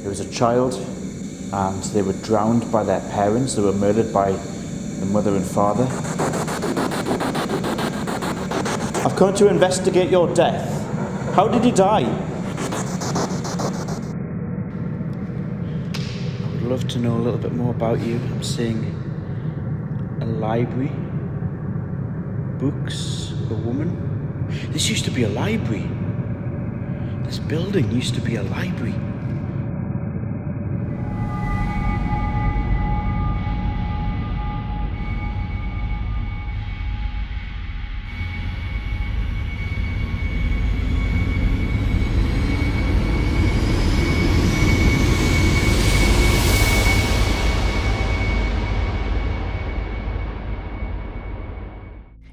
There was a child, and they were drowned by their parents. They were murdered by the mother and father. I've come to investigate your death. How did he die? I would love to know a little bit more about you. I'm seeing a library, books, a woman. This used to be a library. This building used to be a library.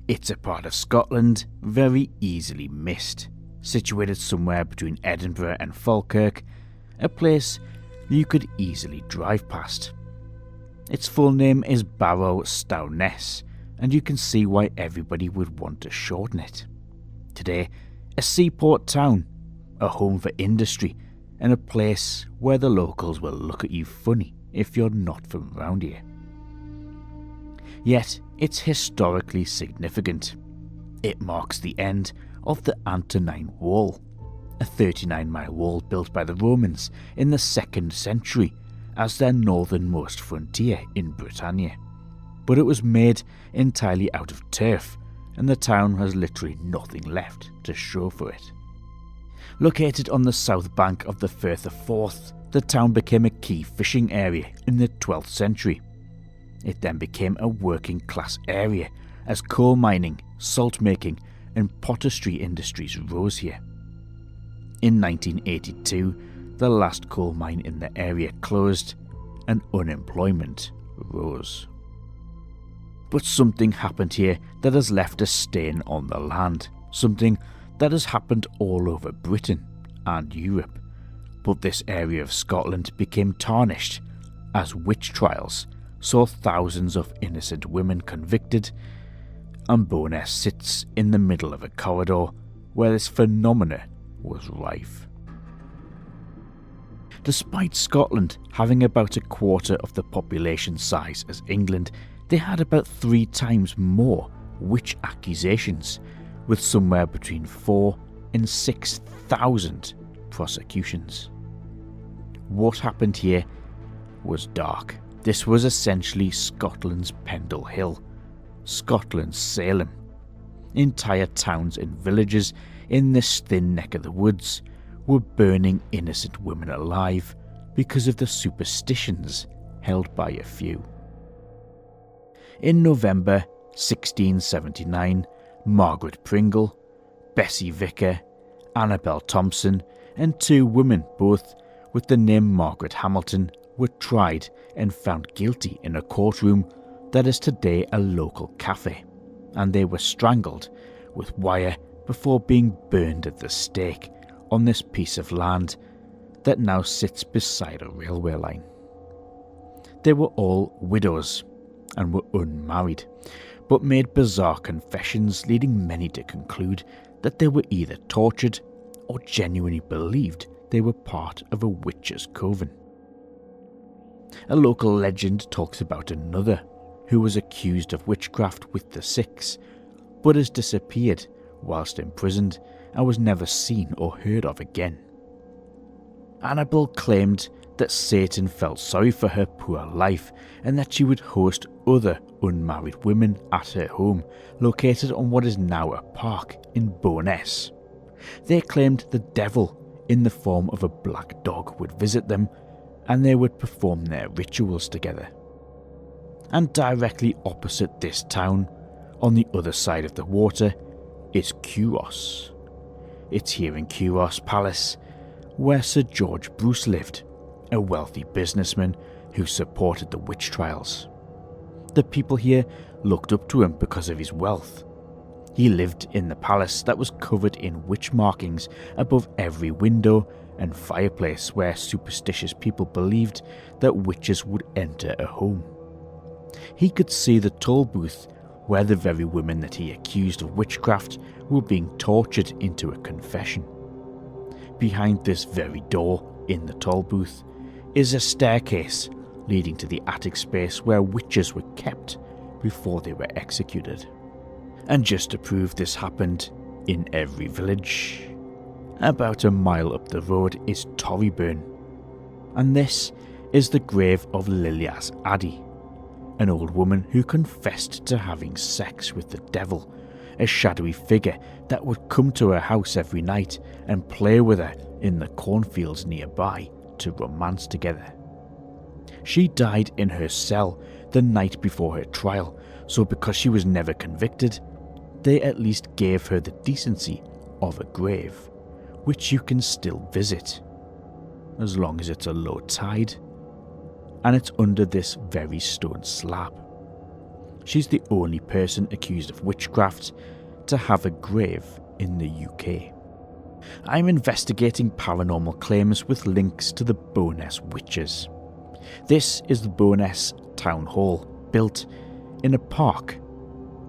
It's a part of Scotland very easily missed, situated somewhere between Edinburgh and Falkirk, a place you could easily drive past. Its full name is Barrow Stowness, and you can see why everybody would want to shorten it. Today, a seaport town, a home for industry, and a place where the locals will look at you funny if you're not from around here. Yet, it's historically significant. It marks the end of the Antonine Wall, a 39-mile wall built by the Romans in the 2nd century as their northernmost frontier in Britannia. But it was made entirely out of turf, and the town has literally nothing left to show for it. Located on the south bank of the Firth of Forth, the town became a key fishing area in the 12th century. It then became a working class area as coal mining, salt making and pottery industries rose here. In 1982, the last coal mine in the area closed and unemployment rose. But something happened here that has left a stain on the land, something that has happened all over Britain and Europe. But this area of Scotland became tarnished as witch trials saw thousands of innocent women convicted, and Bo'ness sits in the middle of a corridor where this phenomena was rife. Despite Scotland having about a quarter of the population size as England, they had about 3 times more witch accusations, with somewhere between 4,000 and 6,000 prosecutions. What happened here was dark. This was essentially Scotland's Pendle Hill, Scotland's Salem. Entire towns and villages in this thin neck of the woods were burning innocent women alive because of the superstitions held by a few. In November 1679, Margaret Pringle, Bessie Vicker, Annabel Thompson, and 2 women, both with the name Margaret Hamilton, were tried and found guilty in a courtroom that is today a local cafe, and they were strangled with wire before being burned at the stake on this piece of land that now sits beside a railway line. They were all widows and were unmarried, but made bizarre confessions, leading many to conclude that they were either tortured or genuinely believed they were part of a witch's coven. A local legend talks about another who was accused of witchcraft with the Six, but has disappeared whilst imprisoned and was never seen or heard of again. Annabel claimed that Satan felt sorry for her poor life and that she would host other unmarried women at her home, located on what is now a park in Bo'ness. They claimed the devil in the form of a black dog would visit them, and they would perform their rituals together. And directly opposite this town, on the other side of the water, is Curos. It's here in Curos Palace where Sir George Bruce lived, a wealthy businessman who supported the witch trials. The people here looked up to him because of his wealth. He lived in the palace that was covered in witch markings above every window and fireplace, where superstitious people believed that witches would enter a home. He could see the toll booth where the very women that he accused of witchcraft were being tortured into a confession. Behind this very door in the toll booth is a staircase leading to the attic space where witches were kept before they were executed. And just to prove this happened in every village, about a mile up the road is Torryburn, and this is the grave of Lilias Addy, an old woman who confessed to having sex with the devil, a shadowy figure that would come to her house every night and play with her in the cornfields nearby to romance together. She died in her cell the night before her trial, so because she was never convicted, they at least gave her the decency of a grave, which you can still visit, as long as it's a low tide, and it's under this very stone slab. She's the only person accused of witchcraft to have a grave in the UK. I'm investigating paranormal claims with links to the Bowness Witches. This is the Bowness Town Hall, built in a park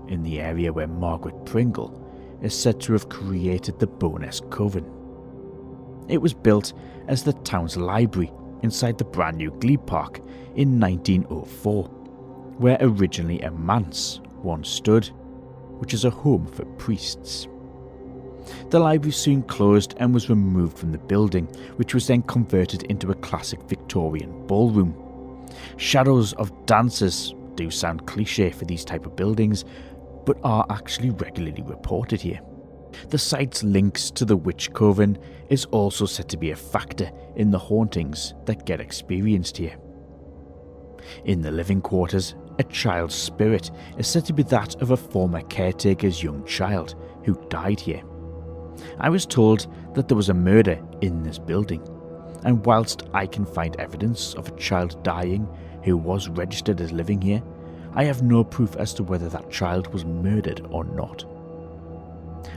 in the area where Margaret Pringle is said to have created the Bowness Coven. It was built as the town's library inside the brand new glebe park in 1904, where originally a manse once stood, which is a home for priests. The library soon closed and was removed from the building, which was then converted into a classic Victorian ballroom. Shadows of dancers do sound cliche for these type of buildings, but are actually regularly reported here. The site's links to the Witch Coven is also said to be a factor in the hauntings that get experienced here. In the living quarters, a child's spirit is said to be that of a former caretaker's young child who died here. I was told that there was a murder in this building, and whilst I can find evidence of a child dying who was registered as living here, I have no proof as to whether that child was murdered or not.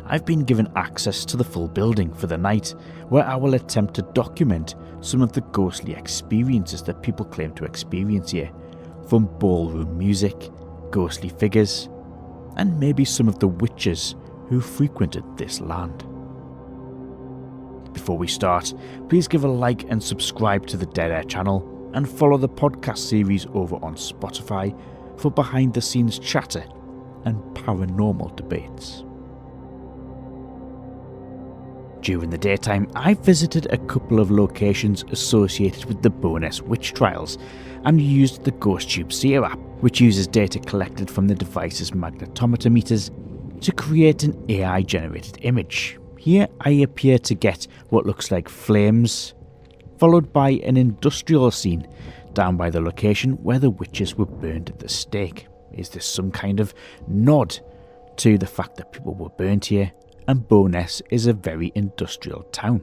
I've been given access to the full building for the night, where I will attempt to document some of the ghostly experiences that people claim to experience here, from ballroom music, ghostly figures, and maybe some of the witches who frequented this land. Before we start, please give a like and subscribe to the Dead Air channel, and follow the podcast series over on Spotify for behind the scenes chatter and paranormal debates. During the daytime, I visited a couple of locations associated with the Bowness witch trials and used the GhostTube SEER app, which uses data collected from the device's magnetometer meters to create an AI-generated image. Here I appear to get what looks like flames, followed by an industrial scene down by the location where the witches were burned at the stake. Is this some kind of nod to the fact that people were burnt here, and Bowness is a very industrial town?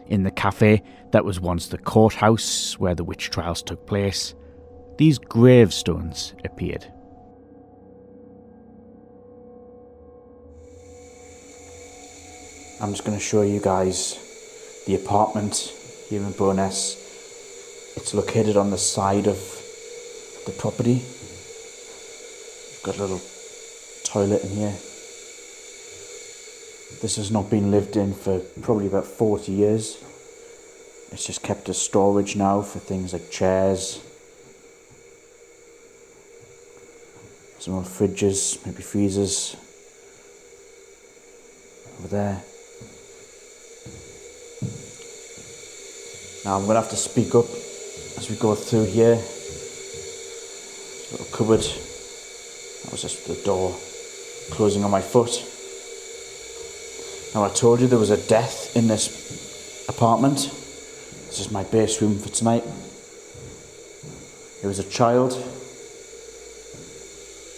In the cafe that was once the courthouse where the witch trials took place, these gravestones appeared. I'm just going to show you guys the apartment here in Bowness. It's located on the side of the property. Got a little toilet in here. This has not been lived in for probably about 40 years. It's just kept as storage now for things like chairs, some old fridges, maybe freezers over there. Now I'm going to have to speak up as we go through here. Little cupboard. That was just the door closing on my foot. Now I told you there was a death in this apartment. This is my base room for tonight. It was a child,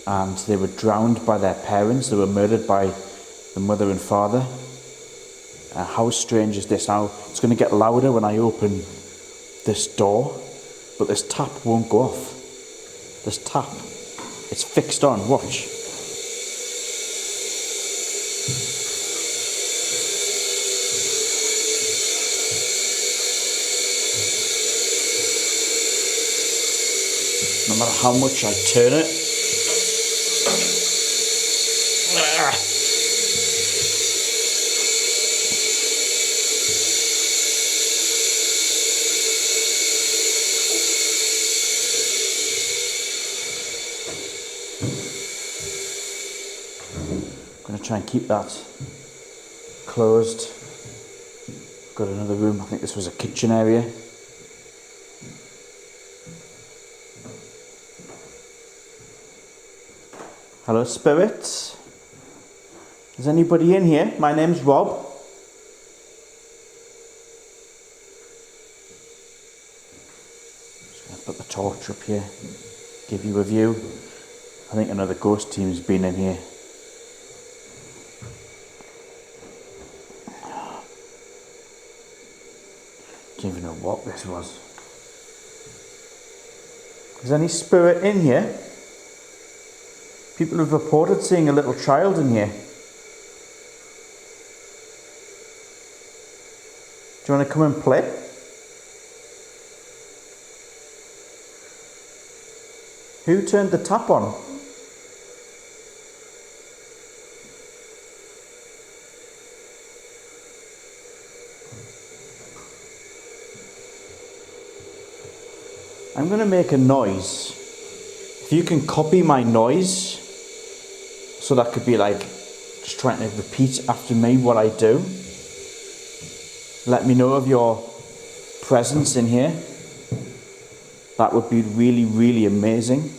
and they were drowned by their parents. They were murdered by the mother and father. How strange is this? Now it's going to get louder when I open this door, but this tap won't go off. This tap, it's fixed on. Watch. No matter how much I turn it, try and keep that closed. Got another room. I think this was a kitchen area. Hello, spirits. Is anybody in here? My name's Rob. Just going to put the torch up here, give you a view. I think another ghost team's been in here. Don't even know what this was. Is any spirit in here? People have reported seeing a little child in here. Do you want to come and play? Who turned the tap on? I'm going to make a noise. If you can copy my noise, so that could be like just trying to repeat after me what I do. Let me know of your presence in here. That would be really, really amazing.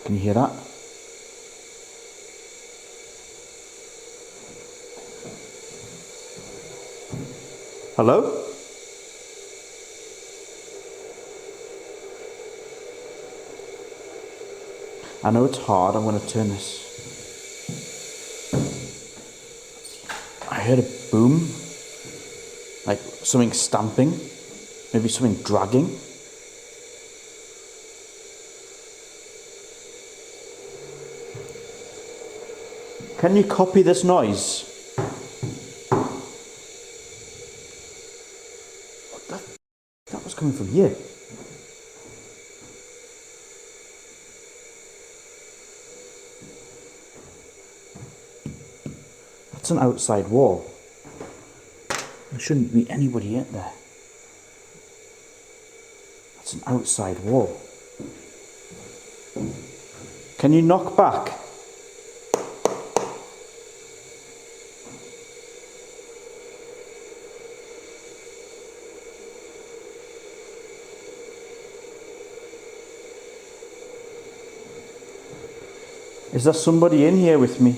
Can you hear that? Hello? I know it's hard. I'm going to turn this. I heard a boom, like something stamping, maybe something dragging. Can you copy this noise? That was coming from here. That's an outside wall. There shouldn't be anybody in there. That's an outside wall. Can you knock back? Is there somebody in here with me?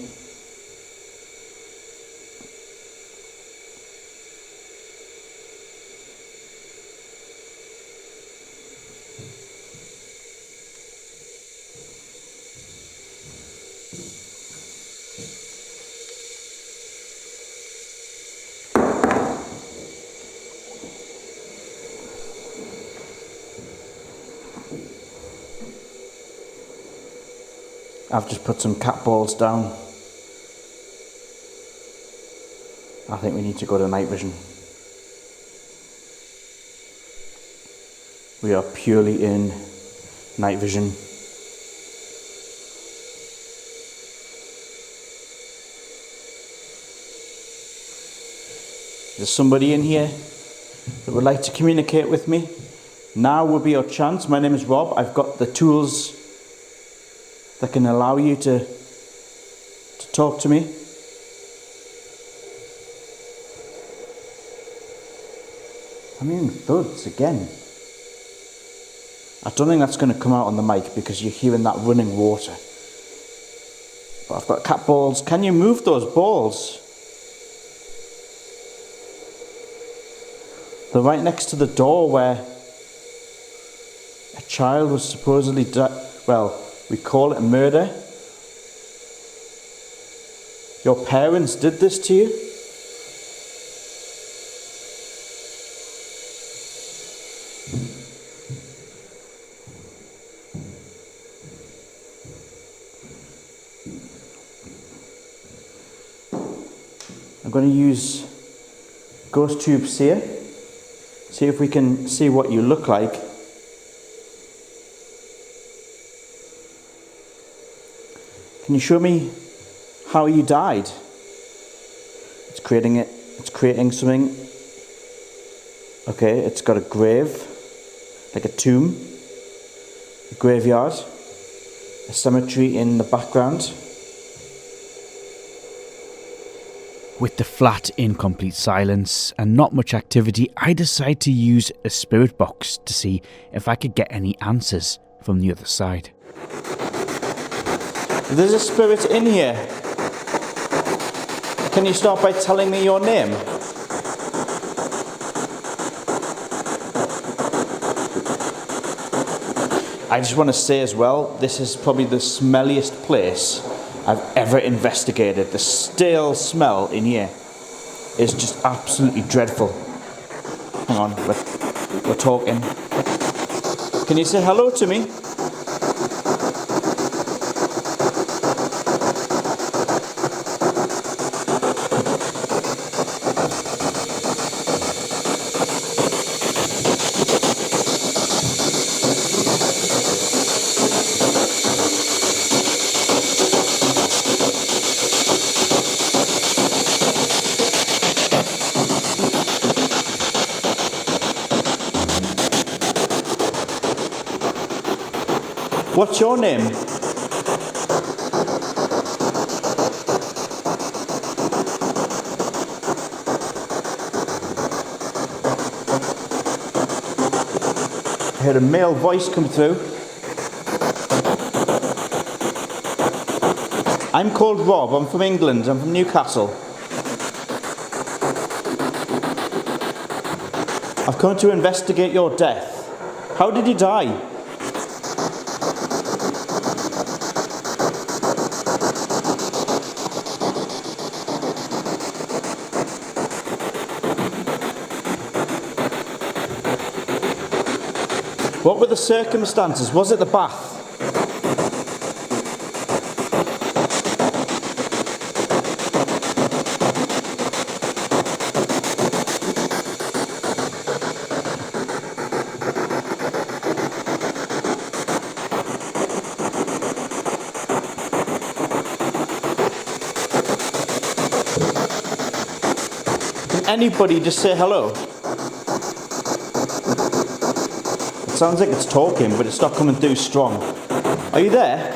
I've just put some cat balls down. I think we need to go to night vision. We are purely in night vision. There's somebody in here that would like to communicate with me. Now will be your chance. My name is Rob. I've got the tools that can allow you to talk to me. I'm hearing thuds again. I don't think that's going to come out on the mic because you're hearing that running water. But I've got cat balls. Can you move those balls? They're right next to the door where a child was supposedly well, we call it murder. Your parents did this to you? I'm going to use Ghost Tube SEER. See if we can see what you look like. Can you show me how you died? It's creating something. Okay, it's got a grave. like a tomb, a graveyard, a cemetery in the background. With the flat in complete silence and not much activity, I decided to use a spirit box to see if I could get any answers from the other side. There's a spirit in here. Can you start by telling me your name? I just want to say as well, this is probably the smelliest place I've ever investigated. The stale smell in here is just absolutely dreadful. Hang on, we're talking. Can you say hello to me? What's your name? I heard a male voice come through. I'm called Rob. I'm from England. I'm from Newcastle. I've come to investigate your death. How did you die? What were the circumstances? Was it the bath? Can anybody just say hello? It sounds like it's talking, but it's not coming through strong. Are you there?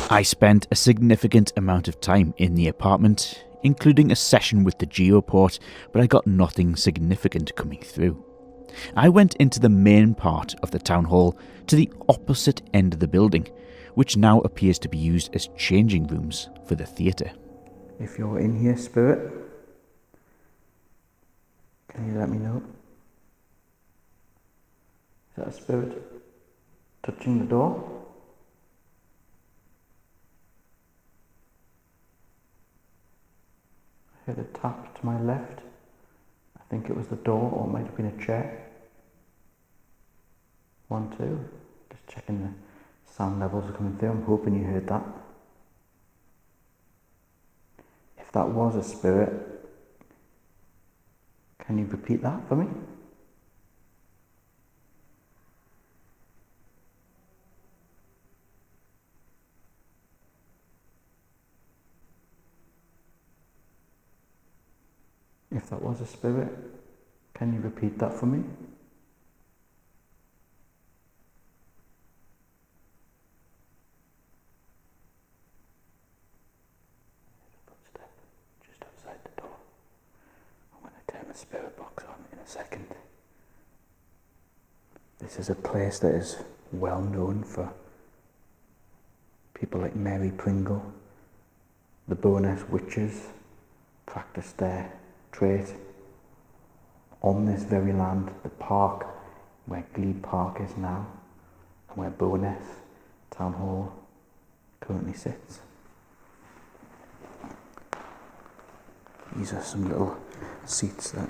I spent a significant amount of time in the apartment, including a session with the geoport, but I got nothing significant coming through. I went into the main part of the town hall to the opposite end of the building, which now appears to be used as changing rooms for the theatre. If you're in here, spirit, can you let me know? Is that a spirit touching the door? I heard a tap to my left. I think it was the door, or it might have been a chair. 1, 2. Just checking the sound levels are coming through. I'm hoping you heard that. If that was a spirit, can you repeat that for me? If that was a spirit, can you repeat that for me? There's a footstep just outside the door. I'm going to turn the spirit box on in a second. This is a place that is well known for people like Mary Pringle. The Bowness witches practiced their trade on this very land, the park where Glebe Park is now, and where Bowness Town Hall currently sits. These are some little seats that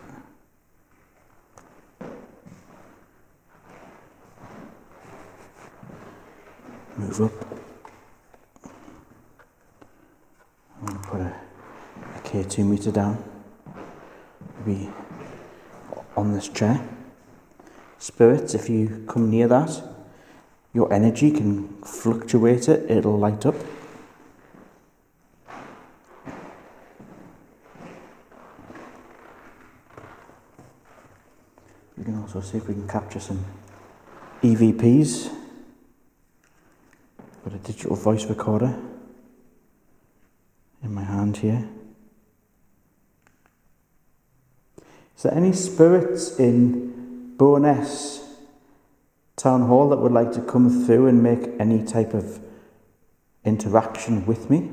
move up. I'm going to put a K2 meter down. Be on this chair. Spirits, if you come near that, your energy can fluctuate it, it'll light up. We can also see if we can capture some EVPs. Got a digital voice recorder in my hand here. Is there any spirits in Bowness Town Hall that would like to come through and make any type of interaction with me?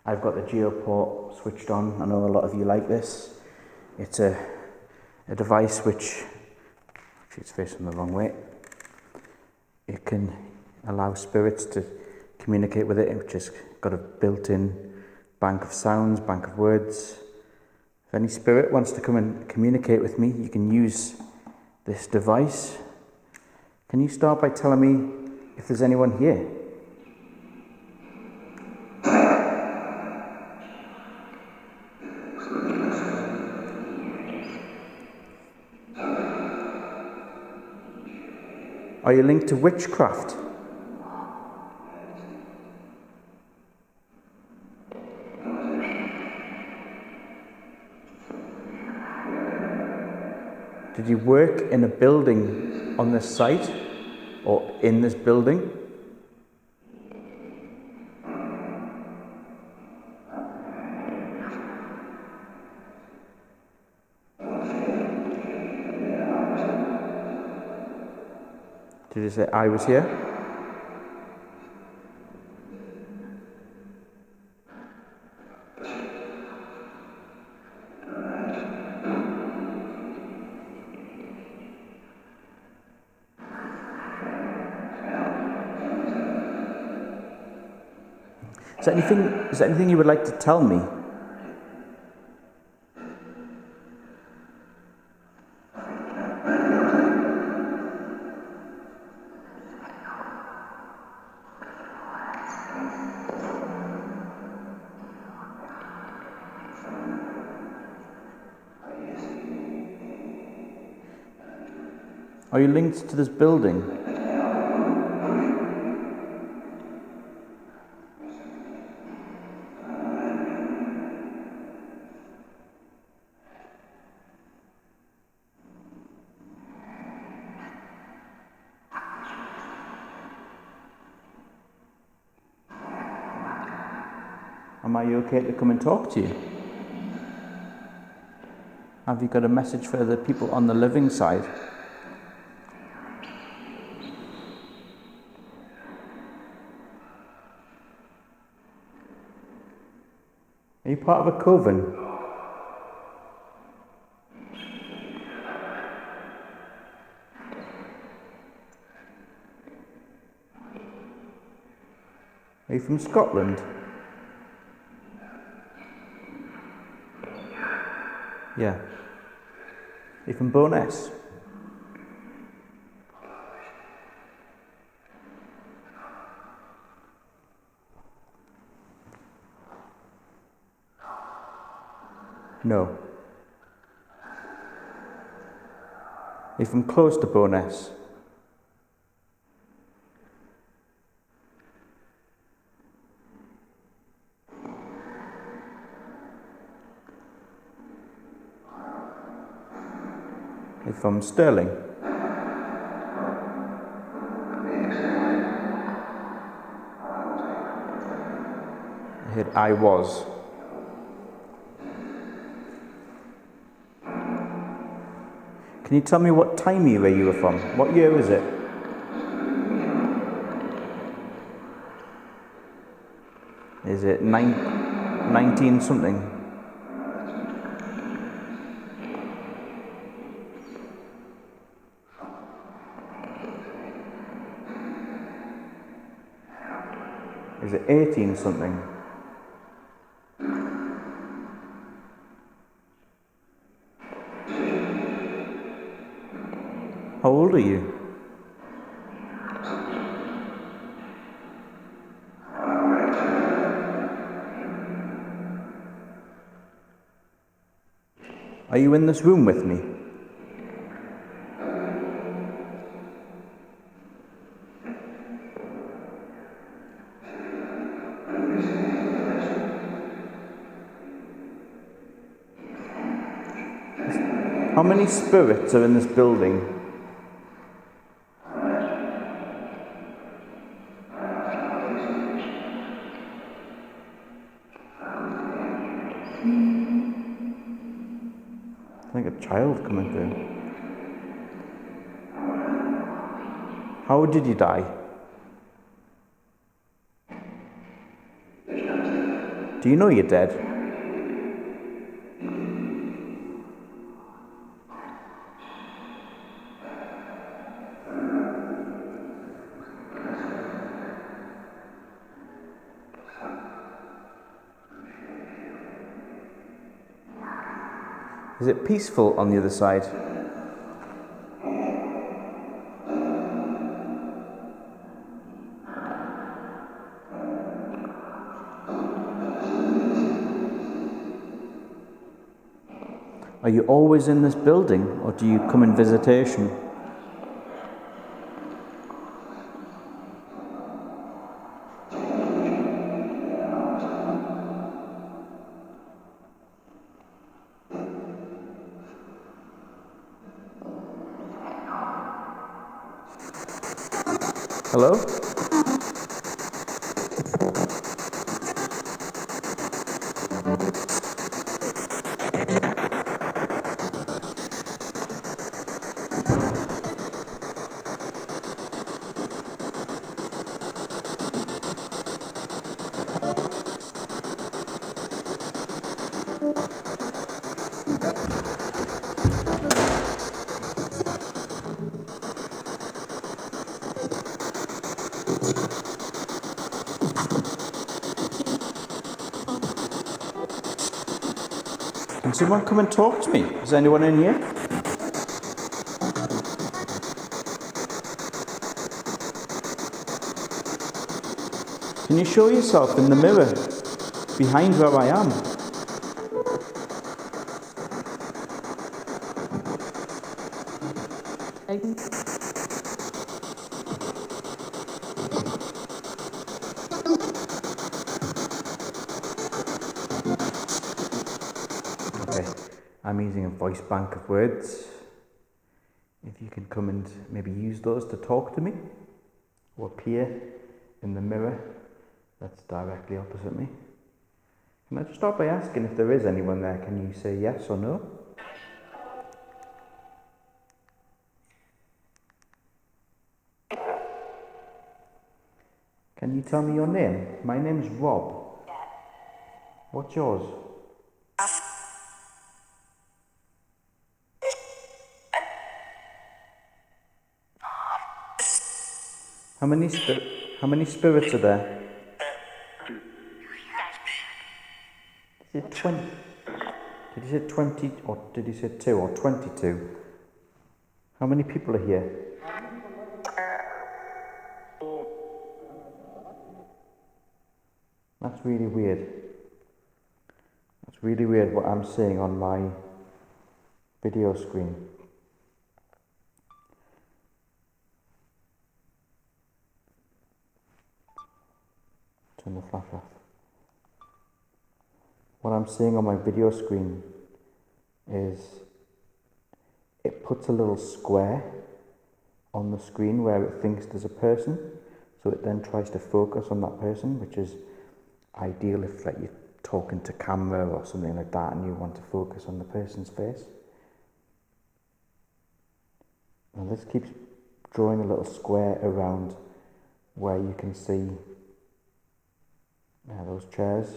I've got the GeoPort switched on. I know a lot of you like this. It's a device which, actually it's facing the wrong way. It can allow spirits to communicate with it, which has got a built-in bank of sounds, bank of words. If any spirit wants to come and communicate with me, you can use this device. Can you start by telling me if there's anyone here? Are you linked to witchcraft? Did you work in a building on this site or in this building? Did you say I was here? Is there anything you would like to tell me? Are you linked to this building? Am I okay to come and talk to you? Have you got a message for the people on the living side? Are you part of a coven? Are you from Scotland? Yeah. Are you from Bowness? No. Are you from close to Bowness? Are you from Stirling? I heard I was. Can you tell me what time era you were from? What year is it? Is it 19 something? Is it 18 something? How old are you? Are you in this room with me? How many spirits are in this building? I think a child coming through. How did you die? Do you know you're dead? Is it peaceful on the other side? Are you always in this building, or do you come in visitation? Hello? Can someone come and talk to me? Is anyone in here? Can you show yourself in the mirror behind where I am? Okay, I'm using a voice bank of words. If you can come and maybe use those to talk to me or appear in the mirror that's directly opposite me. Can I just start by asking if there is anyone there? Can you say yes or no? Can you tell me your name? My name's Rob. What's yours? How many spirits are there? Is it 20? Did you say 20 or did you say 2 or 22? How many people are here? That's really weird. That's really weird what I'm seeing on my video screen. Turn the flash off. What I'm seeing on my video screen is it puts a little square on the screen where it thinks there's a person, so it then tries to focus on that person, which is ideal if like you're talking to camera or something like that and you want to focus on the person's face. And this keeps drawing a little square around where you can see those chairs.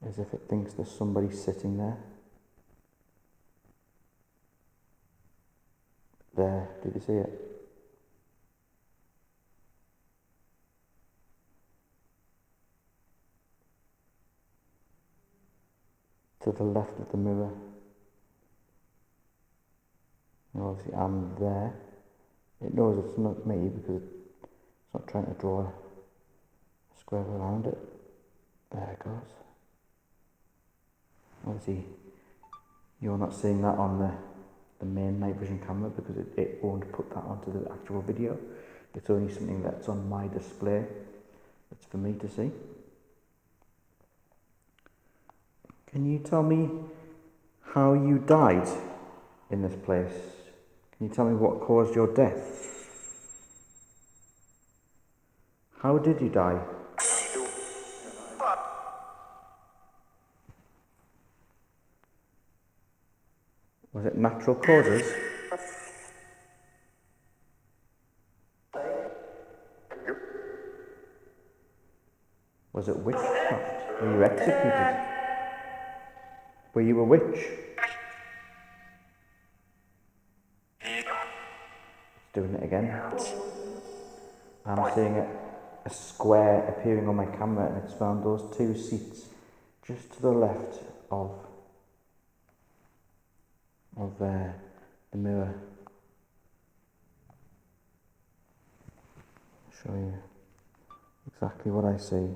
As if it thinks there's somebody sitting there. There, did you see it? to the left of the mirror. And obviously I'm there. It knows it's not me because it's not trying to draw a square around it. There it goes. Obviously you're not seeing that on the main night vision camera because it won't put that onto the actual video. It's only something that's on my display. It's for me to see. Can you tell me how you died in this place? Can you tell me what caused your death? How did you die? Was it natural causes? Was it witchcraft? Were you executed? Were you a witch? It's doing it again. I'm seeing a square appearing on my camera, and it's found those two seats just to the left of the mirror. I'll show you exactly what I see.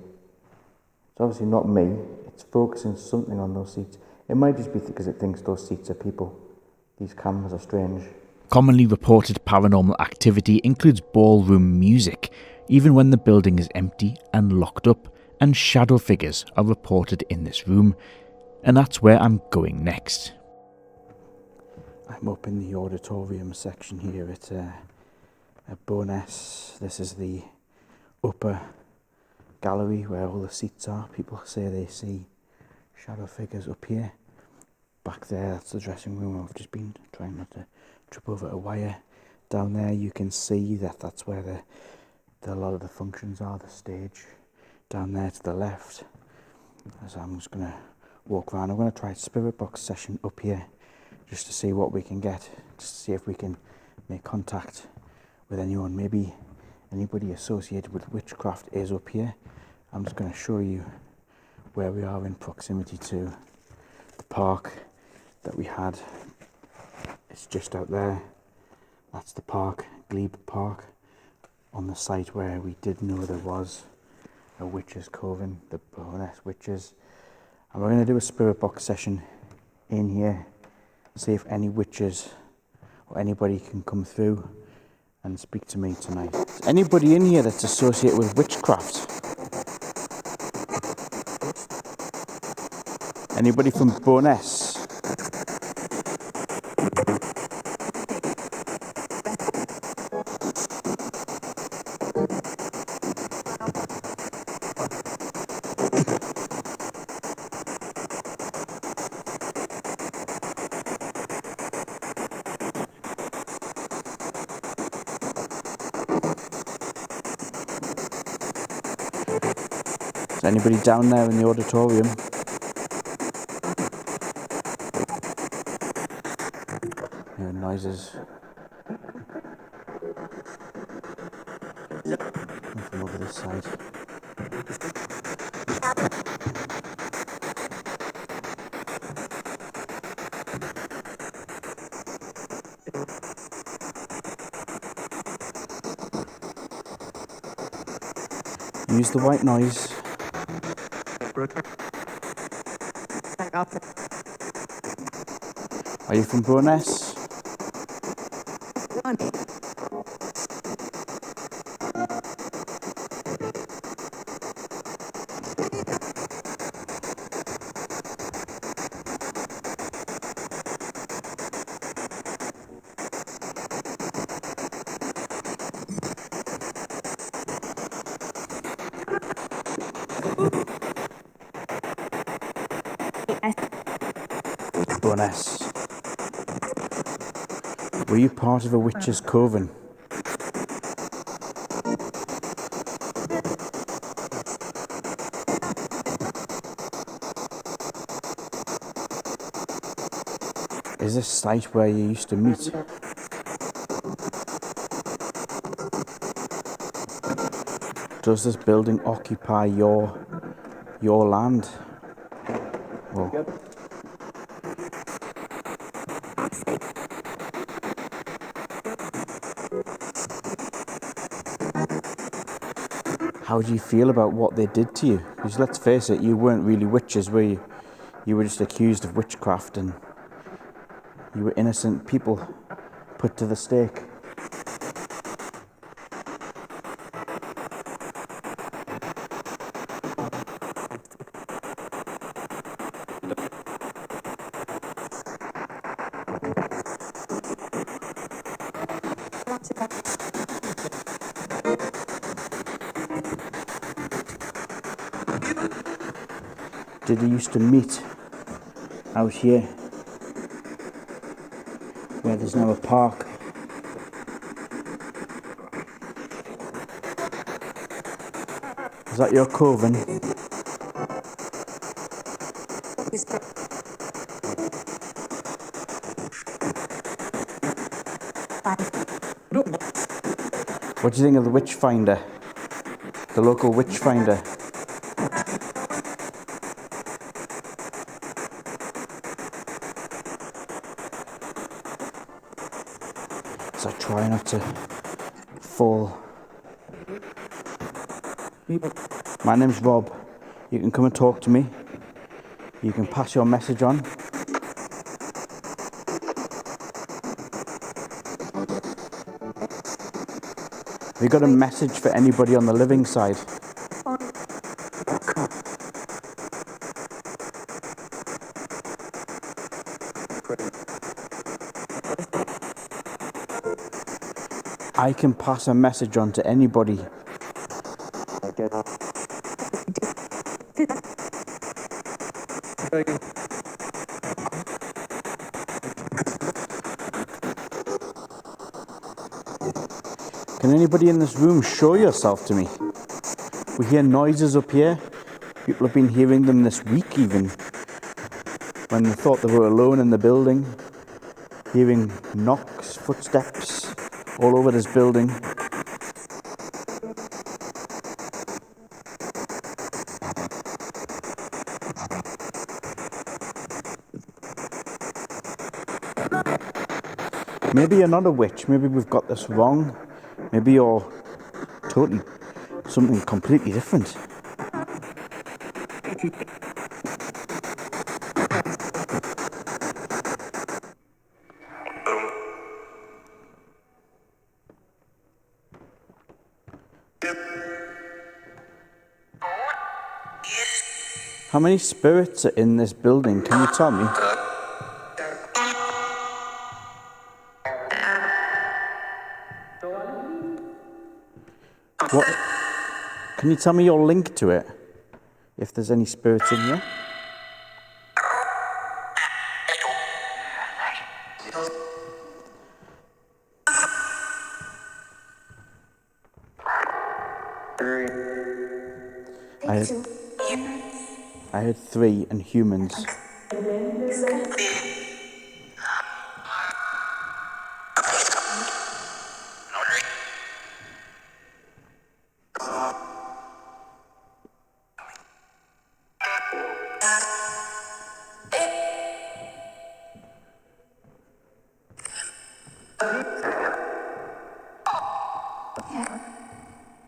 It's obviously not me. It's focusing something on those seats. It might just be because it thinks those seats are people. These cameras are strange. Commonly reported paranormal activity includes ballroom music, even when the building is empty and locked up, and shadow figures are reported in this room. And that's where I'm going next. I'm up in the auditorium section here at Bonus. This is the upper gallery where all the seats are. People say they see shadow figures up here. Back there, that's the dressing room. I've just been trying not to trip over a wire. Down there you can see that's where a lot of the functions are, the stage. Down there to the left. So I'm just going to walk around. I'm going to try a spirit box session up here just to see what we can get, just to see if we can make contact with anyone. Maybe anybody associated with witchcraft is up here. I'm just going to show you where we are in proximity to the park that we had. It's just out there. That's the park, Glebe Park, on the site where we did know there was a witch's coven, the Bonus witches. And we're going to do a spirit box session in here, see if any witches or anybody can come through and speak to me tonight. Is anybody in here that's associated with witchcraft? Anybody from Bonus? Is anybody down there in the auditorium? Hearing noises. From over this side. Use the white noise. Are you from Bonus? Bonus. Were you part of a witch's coven? Is this site where you used to meet? Does this building occupy your land? Well, How do you feel about what they did to you? Because let's face it, you weren't really witches, were you? You were just accused of witchcraft and you were innocent people put to the stake. Did they used to meet out here where there's now a park? Is that your coven? What do you think of the witch finder? The local witch finder? So I try not to fall. My name's Rob. You can come and talk to me. You can pass your message on. Have you got a message for anybody on the living side? I can pass a message on to anybody. Can anybody in this room show yourself to me? We hear noises up here. People have been hearing them this week even. When they thought they were alone in the building. Hearing knocks, footsteps all over this building. Maybe you're not a witch. Maybe we've got this wrong. Maybe you're totally something completely different. How many spirits are in this building? Can you tell me? What? Can you tell me your link to it? If there's any spirits in here? I heard 3 and humans.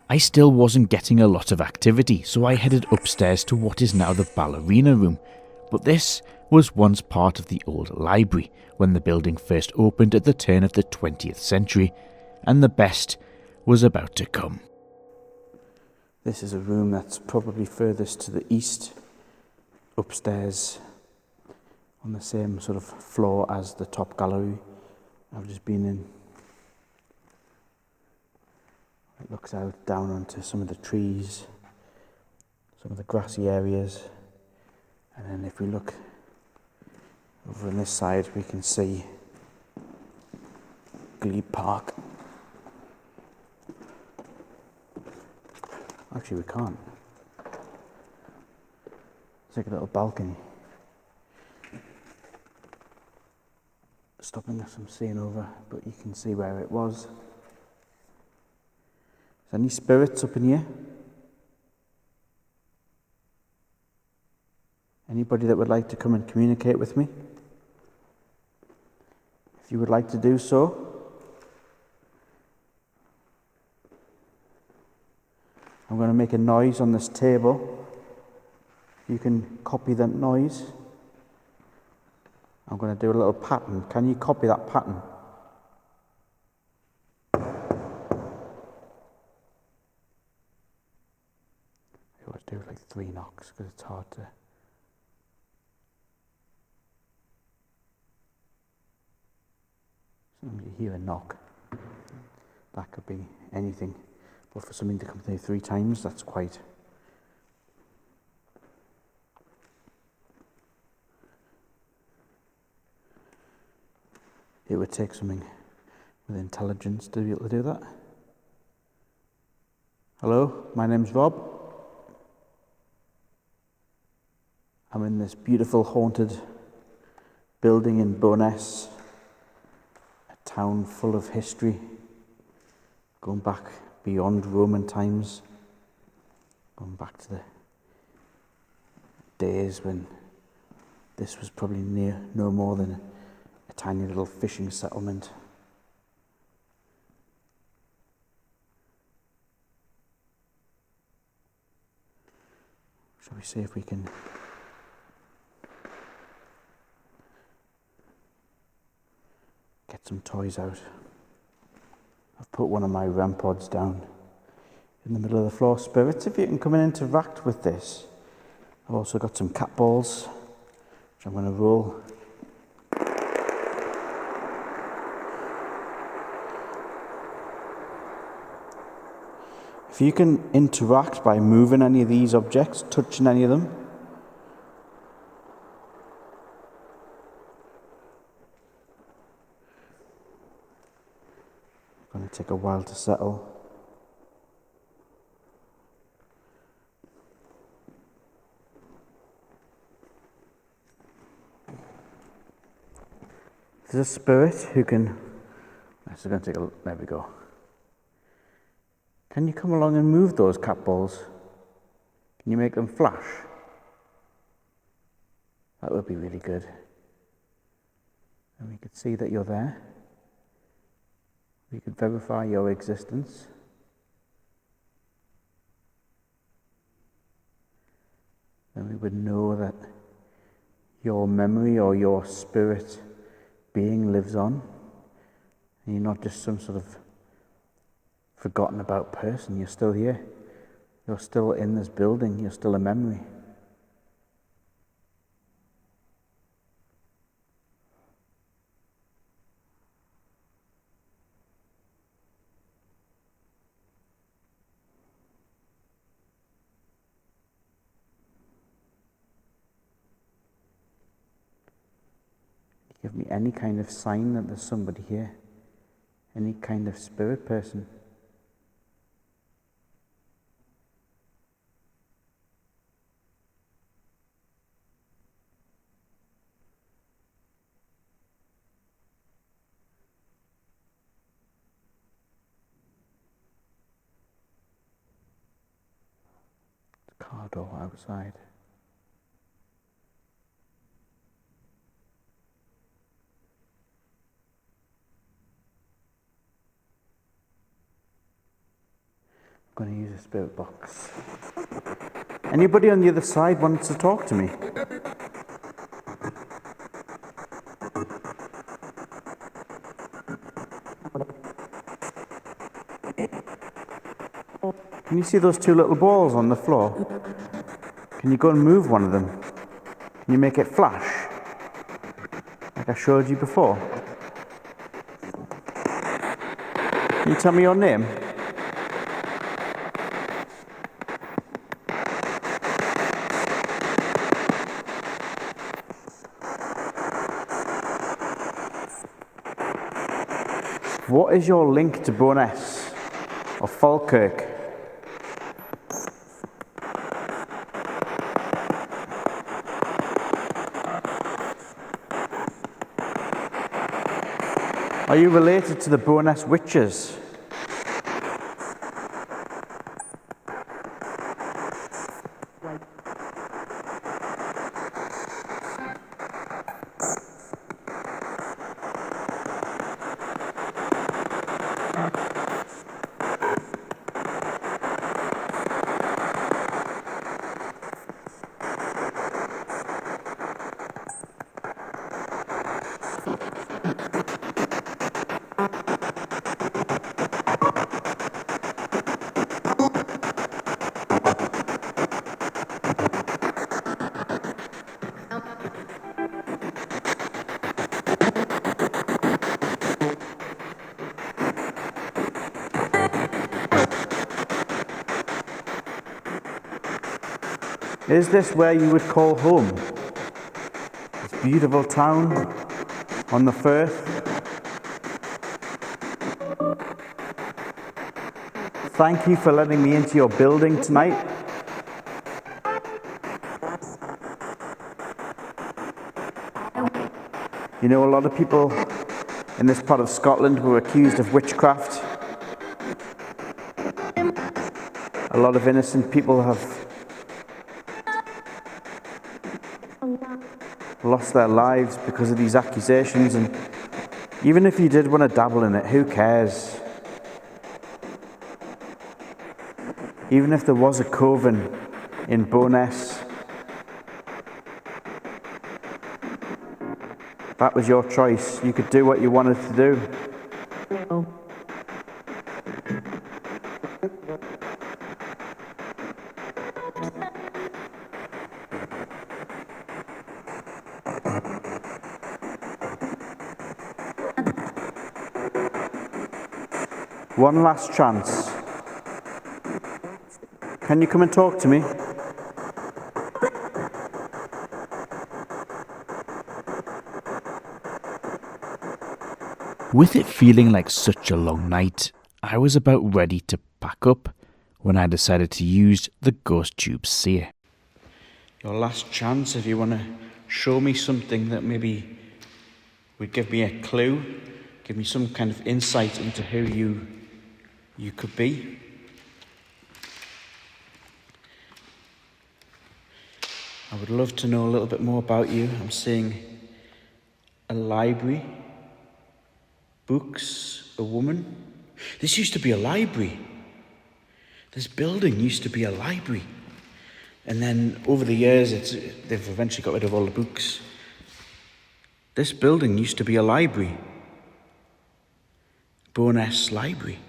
I still wasn't getting a lot of activity, so I headed upstairs to what is now the ballerina room. But this was once part of the old library when the building first opened at the turn of the 20th century, and the best was about to come. This is a room that's probably furthest to the east, upstairs, on the same sort of floor as the top gallery I've just been in. It looks out down onto some of the trees, some of the grassy areas, and then if we look over on this side we can see Glebe Park. Actually we can't. It's like a little balcony stopping us from seeing over, but you can see where it was. Is there any spirits up in here? Anybody that would like to come and communicate with me? if you would like to do so. I'm going to make a noise on this table. You can copy that noise. I'm going to do a little pattern. Can you copy that pattern? I always do like 3 knocks because it's hard to... Sometimes you hear a knock. That could be anything. But for something to come through 3 times, that's quite... It would take something with intelligence to be able to do that. Hello, my name's Rob. I'm in this beautiful haunted building in Bowness, a town full of history, going back beyond Roman times, going back to the days when this was probably no more than a tiny little fishing settlement. Shall we see if we can get some toys out? I've put one of my REM pods down in the middle of the floor. Spirits, if you can come and interact with this. I've also got some cat balls, which I'm going to roll. If you can interact by moving any of these objects, touching any of them, it's going to take a while to settle. There's a spirit who can... This is going to take a... There we go. Can you come along and move those cat balls? Can you make them flash? That would be really good. And we could see that you're there. We could verify your existence. Then we would know that your memory or your spirit being lives on. And you're not just some sort of forgotten about person. You're still here. You're still in this building. You're still a memory. Give me any kind of sign that there's somebody here. Any kind of spirit person. Car door outside. I'm going to use a spirit box. Anybody on the other side wants to talk to me? Can you see those 2 little balls on the floor? Can you go and move one of them? Can you make it flash? Like I showed you before. Can you tell me your name? What is your link to Bowness or Falkirk? Are you related to the Bowness witches? Is this where you would call home? This beautiful town on the Firth? Thank you for letting me into your building tonight. You know, a lot of people in this part of Scotland were accused of witchcraft. A lot of innocent people have lost their lives because of these accusations, and even if you did want to dabble in it, who cares? Even if there was a coven in Bo'ness, that was your choice. You could do what you wanted to do. One last chance. Can you come and talk to me? With it feeling like such a long night, I was about ready to pack up when I decided to use the Ghost Tube SEER. Your last chance if you want to show me something that maybe would give me a clue, give me some kind of insight into who you could be. I would love to know a little bit more about you. I'm seeing a library, books, a woman. This used to be a library. This building used to be a library. And then over the years, they've eventually got rid of all the books. This building used to be a library. Bo'ness Library.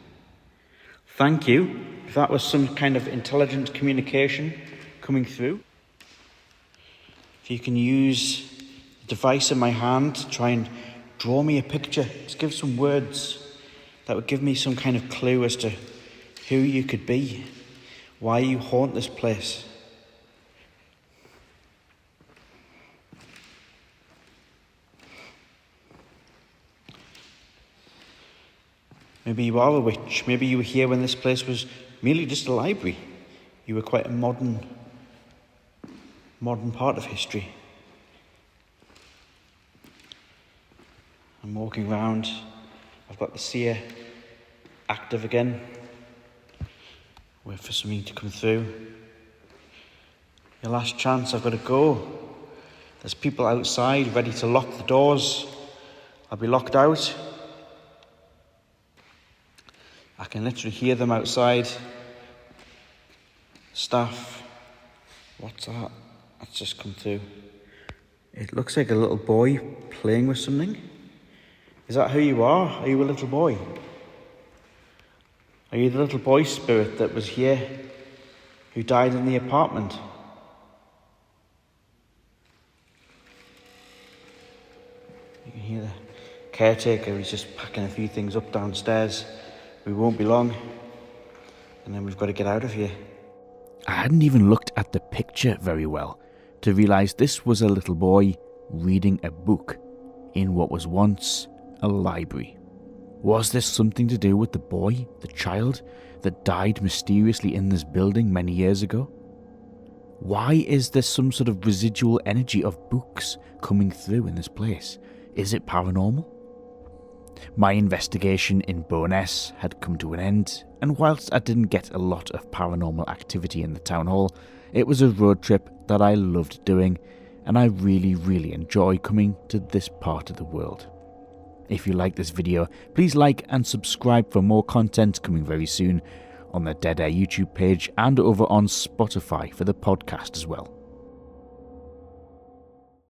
Thank you. If that was some kind of intelligent communication coming through. If you can use the device in my hand to try and draw me a picture, just give some words that would give me some kind of clue as to who you could be, why you haunt this place. Maybe you are a witch. Maybe you were here when this place was merely just a library. You were quite a modern part of history. I'm walking around. I've got the SEER active again. Wait for something to come through. Your last chance, I've got to go. There's people outside ready to lock the doors. I'll be locked out. I can literally hear them outside. Staff. What's that? That's just come through. It looks like a little boy playing with something. Is that who you are? Are you a little boy? Are you the little boy spirit that was here, who died in the apartment? You can hear the caretaker. He's just packing a few things up downstairs. We won't be long, and then we've got to get out of here. I hadn't even looked at the picture very well to realise this was a little boy reading a book in what was once a library. Was this something to do with the boy, the child, that died mysteriously in this building many years ago? Why is there some sort of residual energy of books coming through in this place? Is it paranormal? My investigation in Bo'ness had come to an end, and whilst I didn't get a lot of paranormal activity in the town hall, it was a road trip that I loved doing, and I really enjoy coming to this part of the world. If you like this video, please like and subscribe for more content coming very soon on the Dead Air YouTube page and over on Spotify for the podcast as well.